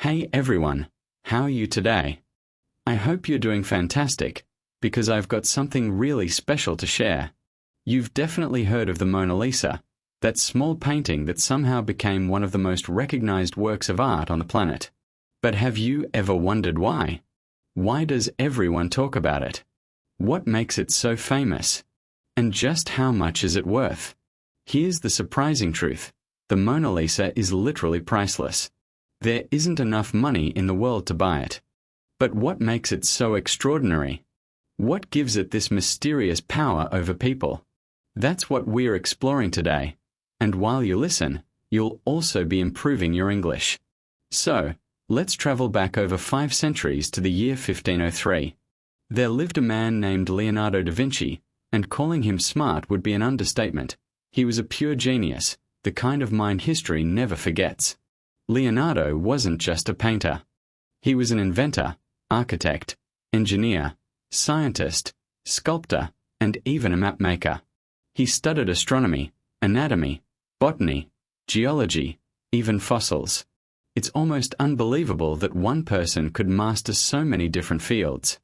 Hey everyone, how are you today? I hope you're doing fantastic, because I've got something really special to share. You've definitely heard of the Mona Lisa, that small painting that somehow became one of the most recognized works of art on the planet. But have you ever wondered why? Why does everyone talk about it? What makes it so famous? And just how much is it worth? Here's the surprising truth. The Mona Lisa is literally priceless. There isn't enough money in the world to buy it. But what makes it so extraordinary? What gives it this mysterious power over people? That's what we're exploring today. And while you listen, you'll also be improving your English. So, let's travel back over 5 centuries to the year 1503. There lived a man named Leonardo da Vinci, and calling him smart would be an understatement. He was a pure genius, the kind of mind history never forgets. Leonardo wasn't just a painter. He was an inventor, architect, engineer, scientist, sculptor, and even a map maker. He studied astronomy, anatomy, botany, geology, even fossils. It's almost unbelievable that one person could master so many different fields.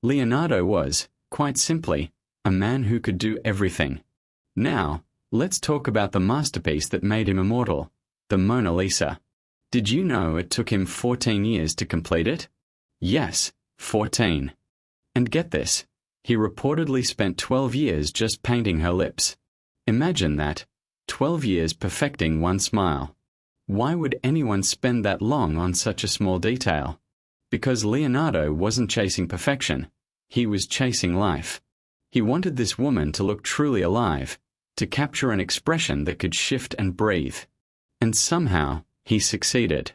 Leonardo was, quite simply, a man who could do everything. Now, let's talk about the masterpiece that made him immortal, the Mona Lisa. Did you know it took him 14 years to complete it? Yes, 14. And get this, he reportedly spent 12 years just painting her lips. Imagine that, 12 years perfecting one smile. Why would anyone spend that long on such a small detail? Because Leonardo wasn't chasing perfection, he was chasing life. He wanted this woman to look truly alive, to capture an expression that could shift and breathe. And somehow, he succeeded.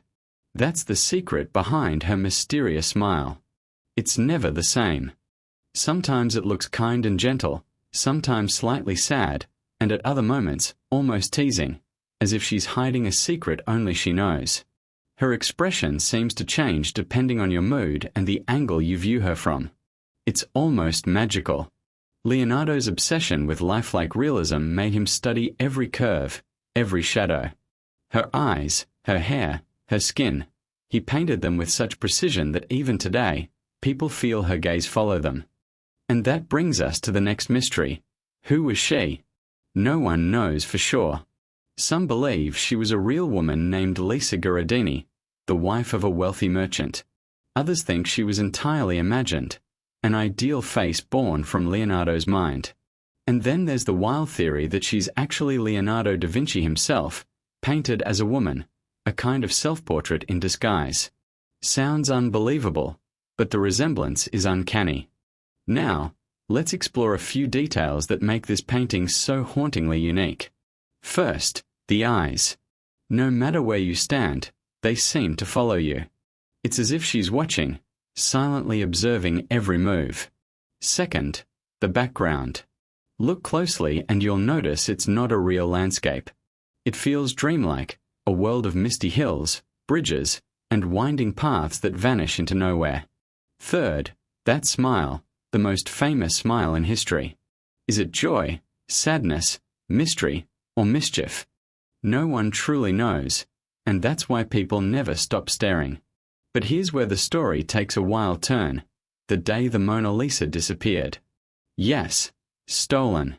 That's the secret behind her mysterious smile. It's never the same. Sometimes it looks kind and gentle, sometimes slightly sad, and at other moments, almost teasing, as if she's hiding a secret only she knows. Her expression seems to change depending on your mood and the angle you view her from. It's almost magical. Leonardo's obsession with lifelike realism made him study every curve, every shadow. Her eyes, her hair, her skin. He painted them with such precision that even today, people feel her gaze follow them. And that brings us to the next mystery. Who was she? No one knows for sure. Some believe she was a real woman named Lisa Gherardini, the wife of a wealthy merchant. Others think she was entirely imagined, an ideal face born from Leonardo's mind. And then there's the wild theory that she's actually Leonardo da Vinci himself, painted as a woman, a kind of self-portrait in disguise. Sounds unbelievable, but the resemblance is uncanny. Now, let's explore a few details that make this painting so hauntingly unique. First, the eyes. No matter where you stand, they seem to follow you. It's as if she's watching, silently observing every move. Second, the background. Look closely and you'll notice it's not a real landscape. It feels dreamlike, a world of misty hills, bridges, and winding paths that vanish into nowhere. Third, that smile, the most famous smile in history. Is it joy, sadness, mystery, or mischief? No one truly knows, and that's why people never stop staring. But here's where the story takes a wild turn. The day the Mona Lisa disappeared. Yes, stolen.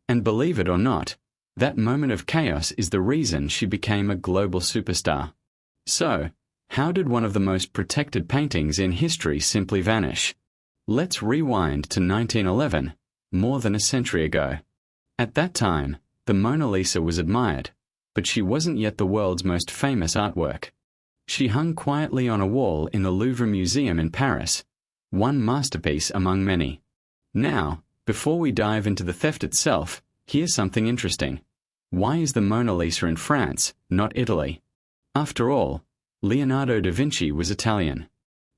And believe it or not, that moment of chaos is the reason she became a global superstar. So, how did one of the most protected paintings in history simply vanish? Let's rewind to 1911, more than a century ago. At that time, the Mona Lisa was admired, but she wasn't yet the world's most famous artwork. She hung quietly on a wall in the Louvre Museum in Paris, one masterpiece among many. Now, before we dive into the theft itself, here's something interesting. Why is the Mona Lisa in France, not Italy? After all, Leonardo da Vinci was Italian.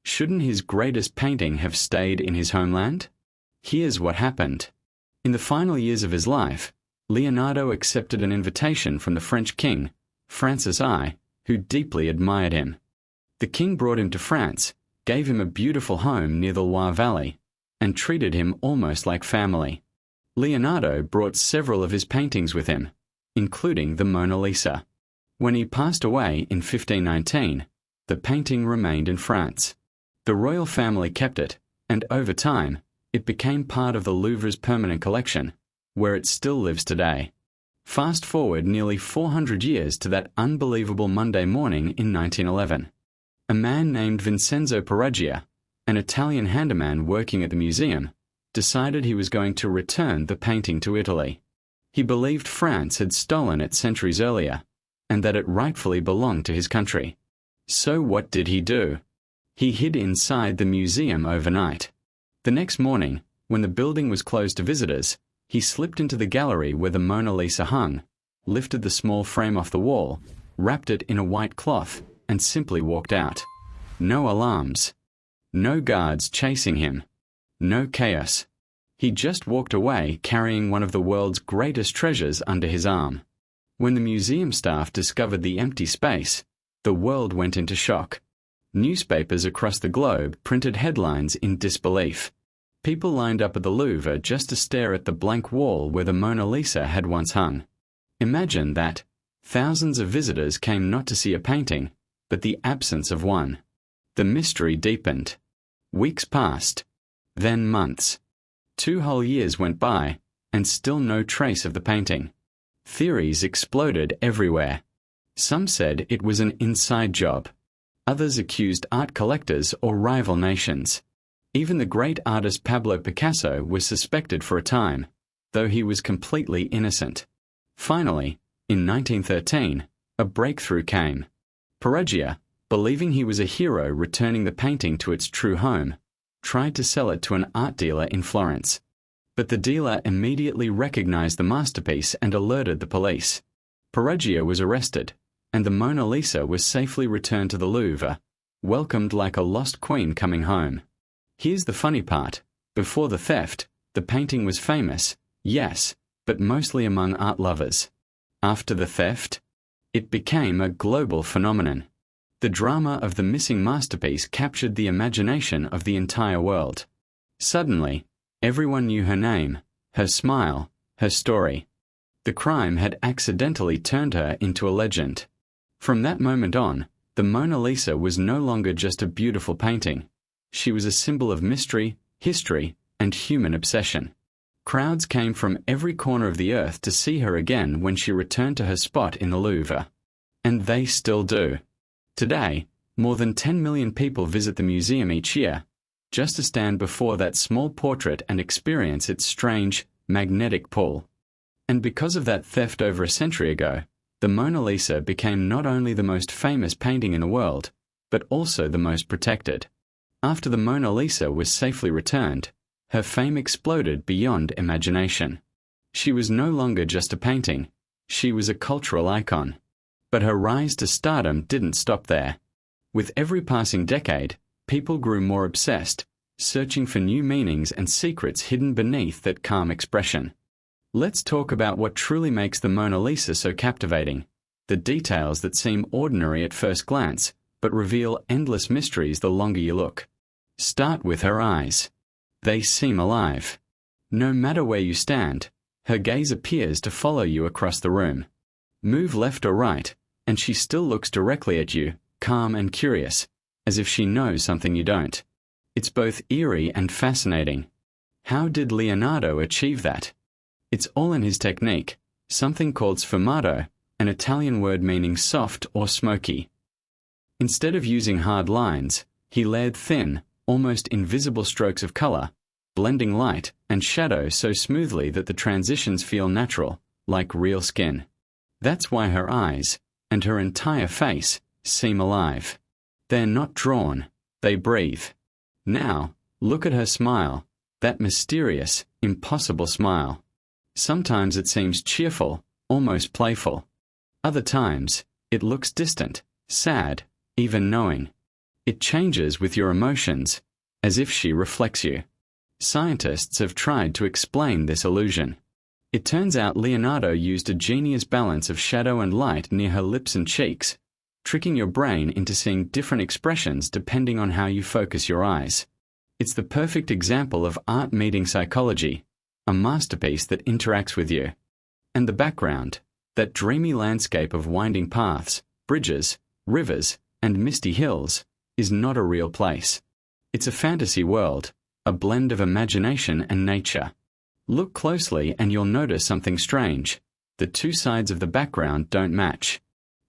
Shouldn't his greatest painting have stayed in his homeland? Here's what happened. In the final years of his life, Leonardo accepted an invitation from the French king, Francis I, who deeply admired him. The king brought him to France, gave him a beautiful home near the Loire Valley, and treated him almost like family. Leonardo brought several of his paintings with him, including the Mona Lisa. When he passed away in 1519, the painting remained in France. The royal family kept it, and over time, it became part of the Louvre's permanent collection, where it still lives today. Fast forward nearly 400 years to that unbelievable Monday morning in 1911. A man named Vincenzo Perugia, an Italian handyman working at the museum, decided he was going to return the painting to Italy. He believed France had stolen it centuries earlier, and that it rightfully belonged to his country. So what did he do? He hid inside the museum overnight. The next morning, when the building was closed to visitors, he slipped into the gallery where the Mona Lisa hung, lifted the small frame off the wall, wrapped it in a white cloth, and simply walked out. No alarms. No guards chasing him. No chaos. He just walked away carrying one of the world's greatest treasures under his arm. When the museum staff discovered the empty space, the world went into shock. Newspapers across the globe printed headlines in disbelief. People lined up at the Louvre just to stare at the blank wall where the Mona Lisa had once hung. Imagine that. Thousands of visitors came not to see a painting, but the absence of one. The mystery deepened. Weeks passed. Then months. 2 whole years went by, and still no trace of the painting. Theories exploded everywhere. Some said it was an inside job. Others accused art collectors or rival nations. Even the great artist Pablo Picasso was suspected for a time, though he was completely innocent. Finally, in 1913, a breakthrough came. Perugia, believing he was a hero returning the painting to its true home, tried to sell it to an art dealer in Florence. But the dealer immediately recognized the masterpiece and alerted the police. Perugia was arrested, and the Mona Lisa was safely returned to the Louvre, welcomed like a lost queen coming home. Here's the funny part. Before the theft, the painting was famous, yes, but mostly among art lovers. After the theft, it became a global phenomenon. The drama of the missing masterpiece captured the imagination of the entire world. Suddenly, everyone knew her name, her smile, her story. The crime had accidentally turned her into a legend. From that moment on, the Mona Lisa was no longer just a beautiful painting. She was a symbol of mystery, history, and human obsession. Crowds came from every corner of the earth to see her again when she returned to her spot in the Louvre. And they still do. Today, more than 10 million people visit the museum each year, just to stand before that small portrait and experience its strange, magnetic pull. And because of that theft over a century ago, the Mona Lisa became not only the most famous painting in the world, but also the most protected. After the Mona Lisa was safely returned, her fame exploded beyond imagination. She was no longer just a painting, she was a cultural icon. But her rise to stardom didn't stop there. With every passing decade, people grew more obsessed, searching for new meanings and secrets hidden beneath that calm expression. Let's talk about what truly makes the Mona Lisa so captivating, the details that seem ordinary at first glance, but reveal endless mysteries the longer you look. Start with her eyes. They seem alive. No matter where you stand, her gaze appears to follow you across the room. Move left or right, and she still looks directly at you, calm and curious, as if she knows something you don't. It's both eerie and fascinating. How did Leonardo achieve that? It's all in his technique, something called sfumato, an Italian word meaning soft or smoky. Instead of using hard lines, he layered thin, almost invisible strokes of color, blending light and shadow so smoothly that the transitions feel natural, like real skin. That's why her eyes, and her entire face, seem alive. They're not drawn, they breathe. Now, look at her smile, that mysterious, impossible smile. Sometimes it seems cheerful, almost playful. Other times, it looks distant, sad, even knowing. It changes with your emotions, as if she reflects you. Scientists have tried to explain this illusion. It turns out Leonardo used a genius balance of shadow and light near her lips and cheeks, tricking your brain into seeing different expressions depending on how you focus your eyes. It's the perfect example of art meeting psychology, a masterpiece that interacts with you. And the background, that dreamy landscape of winding paths, bridges, rivers, and misty hills, is not a real place. It's a fantasy world, a blend of imagination and nature. Look closely and you'll notice something strange. The two sides of the background don't match.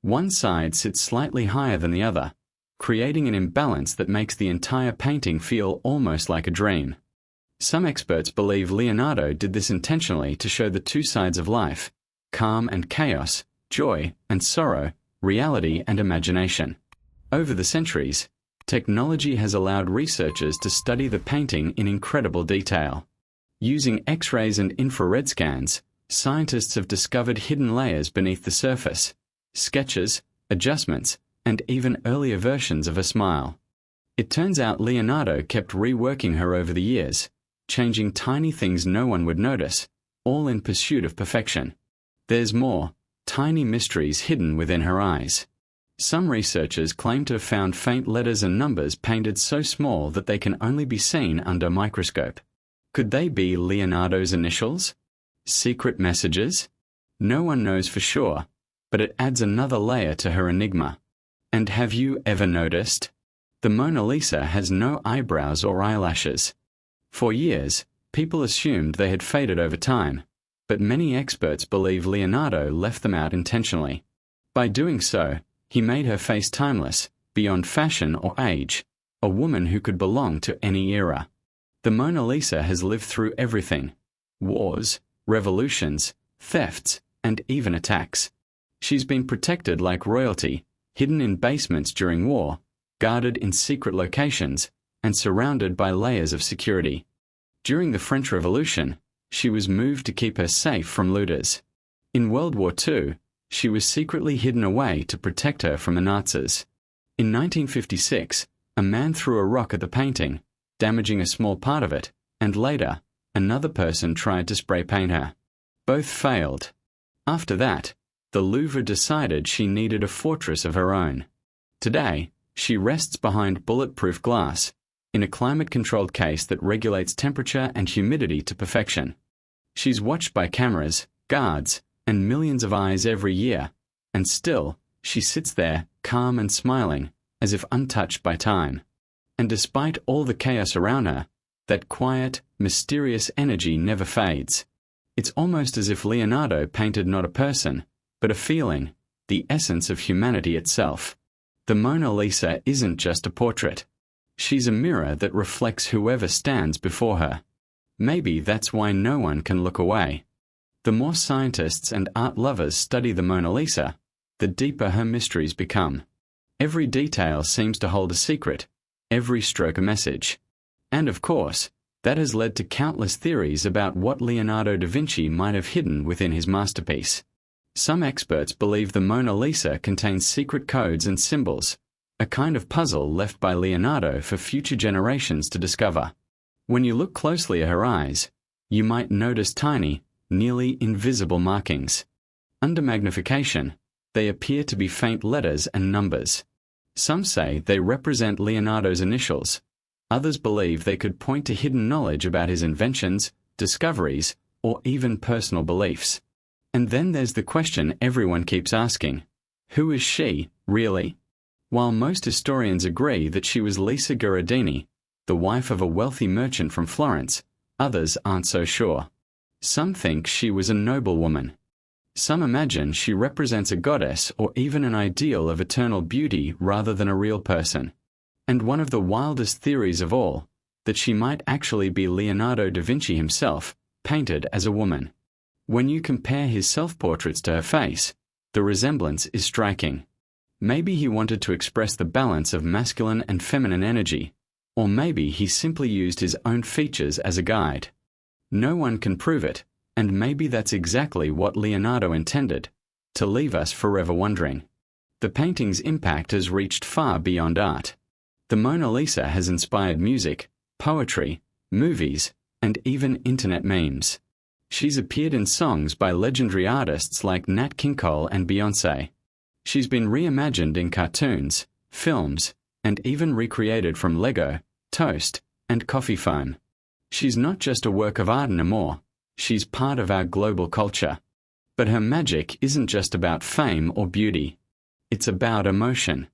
One side sits slightly higher than the other, creating an imbalance that makes the entire painting feel almost like a dream. Some experts believe Leonardo did this intentionally to show the two sides of life: calm and chaos, joy and sorrow, reality and imagination. Over the centuries, technology has allowed researchers to study the painting in incredible detail. Using X-rays and infrared scans, scientists have discovered hidden layers beneath the surface, sketches, adjustments, and even earlier versions of a smile. It turns out Leonardo kept reworking her over the years, changing tiny things no one would notice, all in pursuit of perfection. There's more, tiny mysteries hidden within her eyes. Some researchers claim to have found faint letters and numbers painted so small that they can only be seen under a microscope. Could they be Leonardo's initials? Secret messages? No one knows for sure, but it adds another layer to her enigma. And have you ever noticed? The Mona Lisa has no eyebrows or eyelashes. For years, people assumed they had faded over time, but many experts believe Leonardo left them out intentionally. By doing so, he made her face timeless, beyond fashion or age, a woman who could belong to any era. The Mona Lisa has lived through everything: wars, revolutions, thefts, and even attacks. She's been protected like royalty, hidden in basements during war, guarded in secret locations, and surrounded by layers of security. During the French Revolution, she was moved to keep her safe from looters. In World War II, she was secretly hidden away to protect her from the Nazis. In 1956, a man threw a rock at the painting, damaging a small part of it, and later, another person tried to spray paint her. Both failed. After that, the Louvre decided she needed a fortress of her own. Today, she rests behind bulletproof glass, in a climate-controlled case that regulates temperature and humidity to perfection. She's watched by cameras, guards, and millions of eyes every year, and still, she sits there, calm and smiling, as if untouched by time. And despite all the chaos around her, that quiet, mysterious energy never fades. It's almost as if Leonardo painted not a person, but a feeling, the essence of humanity itself. The Mona Lisa isn't just a portrait. She's a mirror that reflects whoever stands before her. Maybe that's why no one can look away. The more scientists and art lovers study the Mona Lisa, the deeper her mysteries become. Every detail seems to hold a secret, every stroke a message. And of course, that has led to countless theories about what Leonardo da Vinci might have hidden within his masterpiece. Some experts believe the Mona Lisa contains secret codes and symbols, a kind of puzzle left by Leonardo for future generations to discover. When you look closely at her eyes, you might notice tiny, nearly invisible markings. Under magnification, they appear to be faint letters and numbers. Some say they represent Leonardo's initials. Others believe they could point to hidden knowledge about his inventions, discoveries, or even personal beliefs. And then there's the question everyone keeps asking: who is she, really? While most historians agree that she was Lisa Gherardini, the wife of a wealthy merchant from Florence, others aren't so sure. Some think she was a noblewoman. Some imagine she represents a goddess or even an ideal of eternal beauty rather than a real person. And one of the wildest theories of all, that she might actually be Leonardo da Vinci himself, painted as a woman. When you compare his self-portraits to her face, the resemblance is striking. Maybe he wanted to express the balance of masculine and feminine energy, or maybe he simply used his own features as a guide. No one can prove it, and maybe that's exactly what Leonardo intended, to leave us forever wondering. The painting's impact has reached far beyond art. The Mona Lisa has inspired music, poetry, movies, and even internet memes. She's appeared in songs by legendary artists like Nat King Cole and Beyoncé. She's been reimagined in cartoons, films, and even recreated from Lego, toast, and coffee foam. She's not just a work of art anymore, she's part of our global culture. But her magic isn't just about fame or beauty. It's about emotion.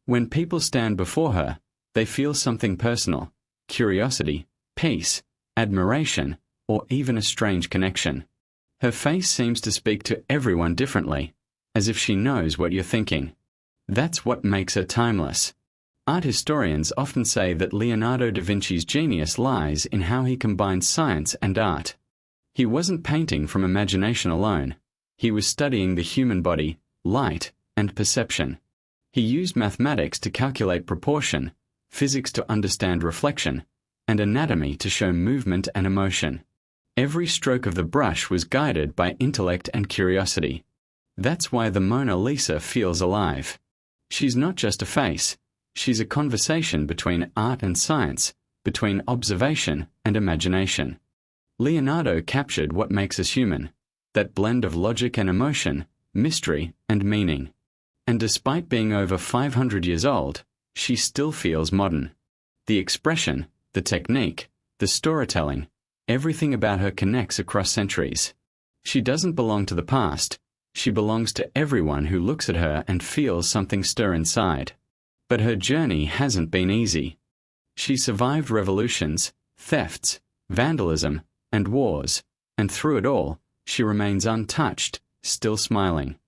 When people stand before her, they feel something personal: curiosity, peace, admiration, or even a strange connection. Her face seems to speak to everyone differently, as if she knows what you're thinking. That's what makes her timeless. Art historians often say that Leonardo da Vinci's genius lies in how he combined science and art. He wasn't painting from imagination alone. He was studying the human body, light, and perception. He used mathematics to calculate proportion, physics to understand reflection, and anatomy to show movement and emotion. Every stroke of the brush was guided by intellect and curiosity. That's why the Mona Lisa feels alive. She's not just a face. She's a conversation between art and science, between observation and imagination. Leonardo captured what makes us human, that blend of logic and emotion, mystery and meaning. And despite being over 500 years old, she still feels modern. The expression, the technique, the storytelling, everything about her connects across centuries. She doesn't belong to the past. She belongs to everyone who looks at her and feels something stir inside. But her journey hasn't been easy. She survived revolutions, thefts, vandalism, and wars, and through it all, she remains untouched, still smiling.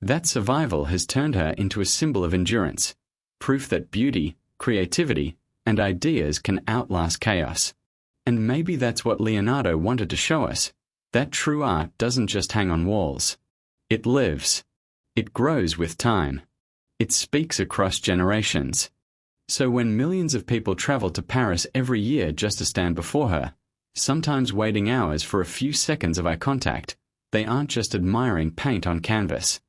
That survival has turned her into a symbol of endurance, proof that beauty, creativity, and ideas can outlast chaos. And maybe that's what Leonardo wanted to show us, that true art doesn't just hang on walls. It lives. It grows with time. It speaks across generations. So when millions of people travel to Paris every year just to stand before her, sometimes waiting hours for a few seconds of eye contact, they aren't just admiring paint on canvas.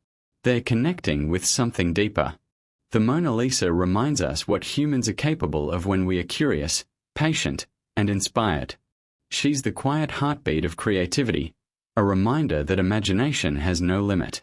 They're connecting with something deeper. The Mona Lisa reminds us what humans are capable of when we are curious, patient, and inspired. She's the quiet heartbeat of creativity, a reminder that imagination has no limit.